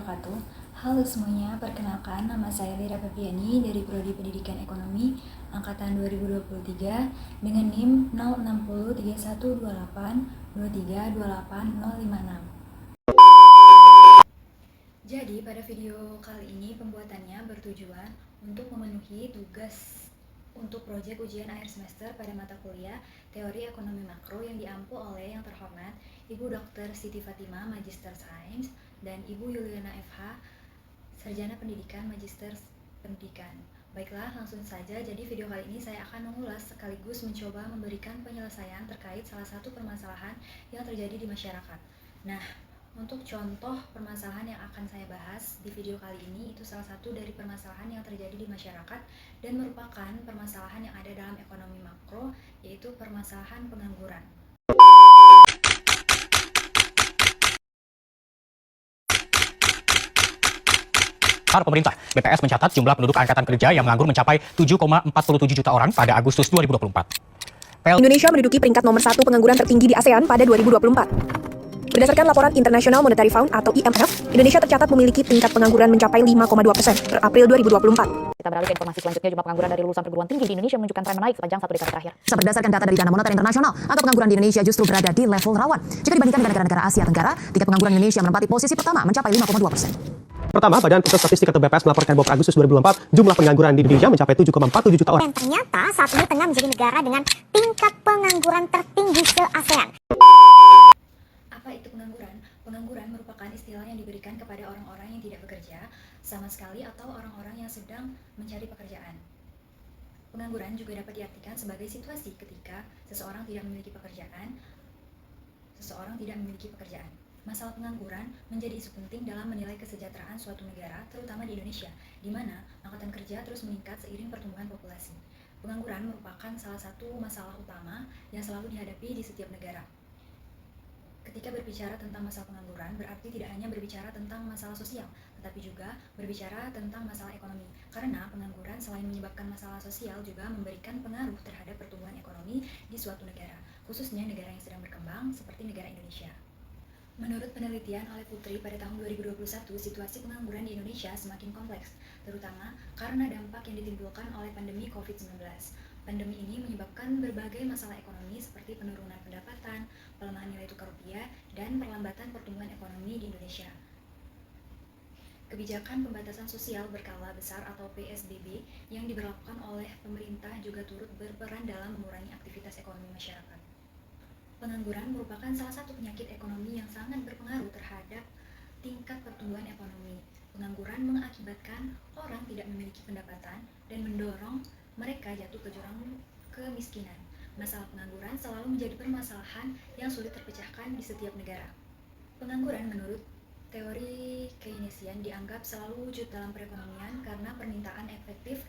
wabarakatuh. Halo semuanya, perkenalkan nama saya Lira Febriani dari Prodi Pendidikan Ekonomi Angkatan 2023 dengan NIM 0603128232856. Jadi pada video kali ini pembuatannya bertujuan untuk memenuhi tugas untuk proyek ujian akhir semester pada mata kuliah Teori Ekonomi Makro yang diampu oleh yang terhormat Ibu Dr. Siti Fatimah, Magister Sains, dan Ibu Yuliana FH, Sarjana Pendidikan, Magister Pendidikan. Baiklah, langsung saja. Jadi video kali ini saya akan mengulas sekaligus mencoba memberikan penyelesaian terkait salah satu permasalahan yang terjadi di masyarakat. Nah, untuk contoh permasalahan yang akan saya bahas di video kali ini itu salah satu dari permasalahan yang terjadi di masyarakat dan merupakan permasalahan yang ada dalam ekonomi makro, yaitu permasalahan pengangguran. Pemerintah, BPS mencatat jumlah penduduk angkatan kerja yang menganggur mencapai 7,47 juta orang pada Agustus 2024. Indonesia menduduki peringkat nomor 1 pengangguran tertinggi di ASEAN pada 2024. Berdasarkan laporan International Monetary Fund atau IMF, Indonesia tercatat memiliki tingkat pengangguran mencapai 5,2% per April 2024. Kita beralih ke informasi selanjutnya. Jumlah pengangguran dari lulusan perguruan tinggi di Indonesia menunjukkan tren menaik sepanjang 1 dekade terakhir. Berdasarkan data dari Dana Moneter Internasional, angka pengangguran di Indonesia justru berada di level rawan. Jika dibandingkan dengan negara-negara Asia Tenggara, tingkat pengangguran Indonesia menempati posisi pertama mencapai 5,2%. Pertama, Badan Pusat Statistik atau BPS melaporkan bahwa Agustus 2024 jumlah pengangguran di Indonesia mencapai 7,47 juta orang. Dan ternyata saat ini tengah menjadi negara dengan tingkat pengangguran tertinggi se-ASEAN. Apa itu pengangguran? Pengangguran merupakan istilah yang diberikan kepada orang-orang yang tidak bekerja sama sekali atau orang-orang yang sedang mencari pekerjaan. Pengangguran juga dapat diartikan sebagai situasi ketika seseorang tidak memiliki pekerjaan. Masalah pengangguran menjadi isu penting dalam menilai kesejahteraan suatu negara, terutama di Indonesia, di mana angkatan kerja terus meningkat seiring pertumbuhan populasi. Pengangguran merupakan salah satu masalah utama yang selalu dihadapi di setiap negara. Ketika berbicara tentang masalah pengangguran, berarti tidak hanya berbicara tentang masalah sosial, tetapi juga berbicara tentang masalah ekonomi. Karena pengangguran selain menyebabkan masalah sosial juga memberikan pengaruh terhadap pertumbuhan ekonomi di suatu negara, khususnya negara yang sedang berkembang seperti negara Indonesia. Menurut penelitian oleh Putri pada tahun 2021, situasi pengangguran di Indonesia semakin kompleks, terutama karena dampak yang ditimbulkan oleh pandemi COVID-19. Pandemi ini menyebabkan berbagai masalah ekonomi seperti penurunan pendapatan, pelemahan nilai tukar rupiah, dan perlambatan pertumbuhan ekonomi di Indonesia. Kebijakan pembatasan sosial berskala besar atau PSBB yang diberlakukan oleh pemerintah juga turut berperan dalam mengurangi aktivitas ekonomi masyarakat. Pengangguran merupakan salah satu penyakit ekonomi yang sangat berpengaruh terhadap tingkat pertumbuhan ekonomi. Pengangguran mengakibatkan orang tidak memiliki pendapatan dan mendorong mereka jatuh ke jurang kemiskinan. Masalah pengangguran selalu menjadi permasalahan yang sulit terpecahkan di setiap negara. Pengangguran menurut teori Keynesian dianggap selalu wujud dalam perekonomian karena permintaan efektif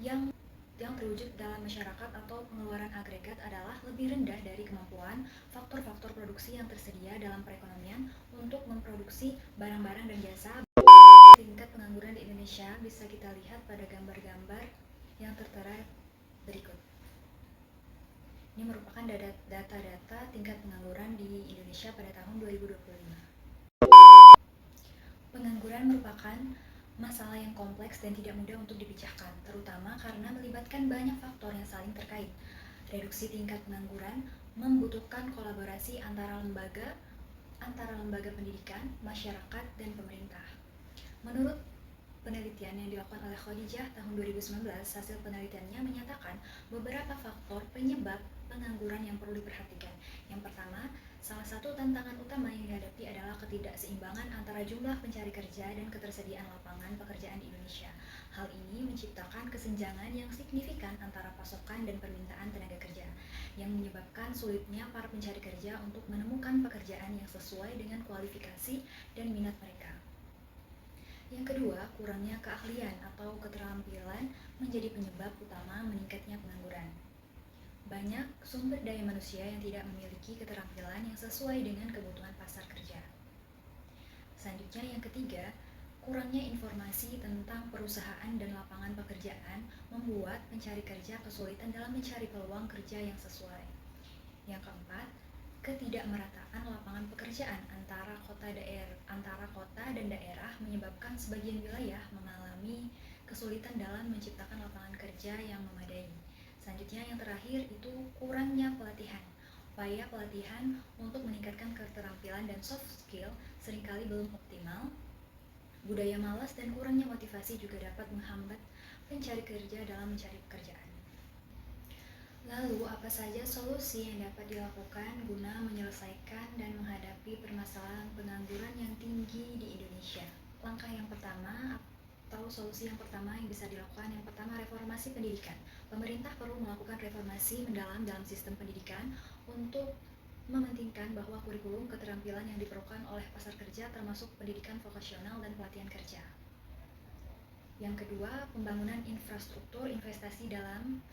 yang terwujud dalam masyarakat atau pengeluaran agregat adalah lebih rendah dari kemampuan faktor-faktor produksi yang tersedia dalam perekonomian untuk memproduksi barang-barang dan jasa. Tingkat pengangguran di Indonesia bisa kita lihat pada gambar-gambar yang tertera berikut. Ini merupakan data-data tingkat pengangguran di Indonesia pada tahun 2025. Pengangguran merupakan masalah yang kompleks dan tidak mudah untuk dipecahkan, terutama karena melibatkan banyak faktor yang saling terkait. Reduksi tingkat pengangguran membutuhkan kolaborasi antara lembaga pendidikan, masyarakat, dan pemerintah. Menurut penelitian yang dilakukan oleh Khadijah tahun 2019, hasil penelitiannya menyatakan beberapa faktor penyebab pengangguran yang perlu diperhatikan. Yang pertama, salah satu tantangan utama yang dihadapi adalah ketidakseimbangan antara jumlah pencari kerja dan ketersediaan lapangan pekerjaan di Indonesia. Hal ini menciptakan kesenjangan yang signifikan antara pasokan dan permintaan tenaga kerja, yang menyebabkan sulitnya para pencari kerja untuk menemukan pekerjaan yang sesuai dengan kualifikasi dan minat mereka. Yang kedua, kurangnya keahlian atau keterampilan menjadi penyebab utama meningkatnya pengangguran. Banyak sumber daya manusia yang tidak memiliki keterampilan yang sesuai dengan kebutuhan pasar kerja. Selanjutnya yang ketiga, kurangnya informasi tentang perusahaan dan lapangan pekerjaan membuat pencari kerja kesulitan dalam mencari peluang kerja yang sesuai. Yang keempat, Ketidakmerataan lapangan pekerjaan antara kota dan daerah menyebabkan sebagian wilayah mengalami kesulitan dalam menciptakan lapangan kerja yang memadai. Selanjutnya yang terakhir itu kurangnya pelatihan. Upaya pelatihan untuk meningkatkan keterampilan dan soft skill seringkali belum optimal. Budaya malas dan kurangnya motivasi juga dapat menghambat pencari kerja dalam mencari pekerjaan. Lalu, apa saja solusi yang dapat dilakukan guna menyelesaikan dan menghadapi permasalahan pengangguran yang tinggi di Indonesia? Langkah yang pertama atau solusi yang pertama yang bisa dilakukan, yang pertama reformasi pendidikan. Pemerintah perlu melakukan reformasi mendalam dalam sistem pendidikan untuk mementingkan bahwa kurikulum keterampilan yang diperlukan oleh pasar kerja termasuk pendidikan vokasional dan pelatihan kerja. Yang kedua, pembangunan infrastruktur. Investasi dalam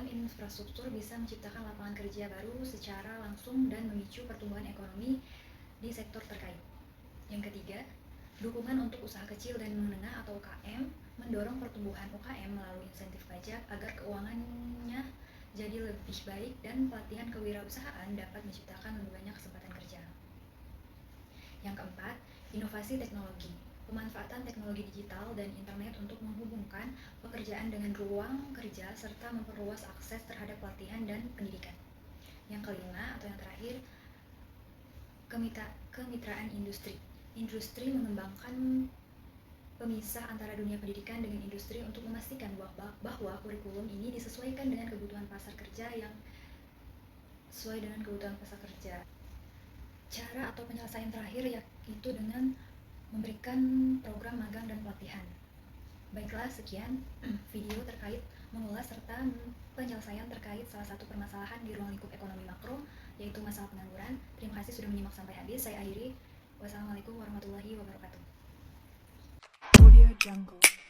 infrastruktur bisa menciptakan lapangan kerja baru secara langsung dan memicu pertumbuhan ekonomi di sektor terkait. Yang ketiga, dukungan untuk usaha kecil dan menengah atau UKM, mendorong pertumbuhan UKM melalui insentif pajak agar keuangannya jadi lebih baik dan pelatihan kewirausahaan dapat menciptakan lebih banyak kesempatan kerja. Yang keempat, inovasi teknologi. Pemanfaatan teknologi digital dan internet untuk menghubungkan pekerjaan dengan ruang kerja serta memperluas akses terhadap pelatihan dan pendidikan. Yang kelima atau yang terakhir, kemitraan industri. Industri mengembangkan pemisah antara dunia pendidikan dengan industri untuk memastikan bahwa kurikulum ini disesuaikan dengan kebutuhan pasar kerja Cara atau penyelesaian terakhir yaitu dengan memberikan program magang dan pelatihan. Baiklah, sekian video terkait mengulas serta penyelesaian terkait salah satu permasalahan di ruang lingkup ekonomi makro, yaitu masalah pengangguran. Terima kasih sudah menyimak sampai habis. Saya akhiri. Wassalamualaikum warahmatullahi wabarakatuh. Audio Jungle.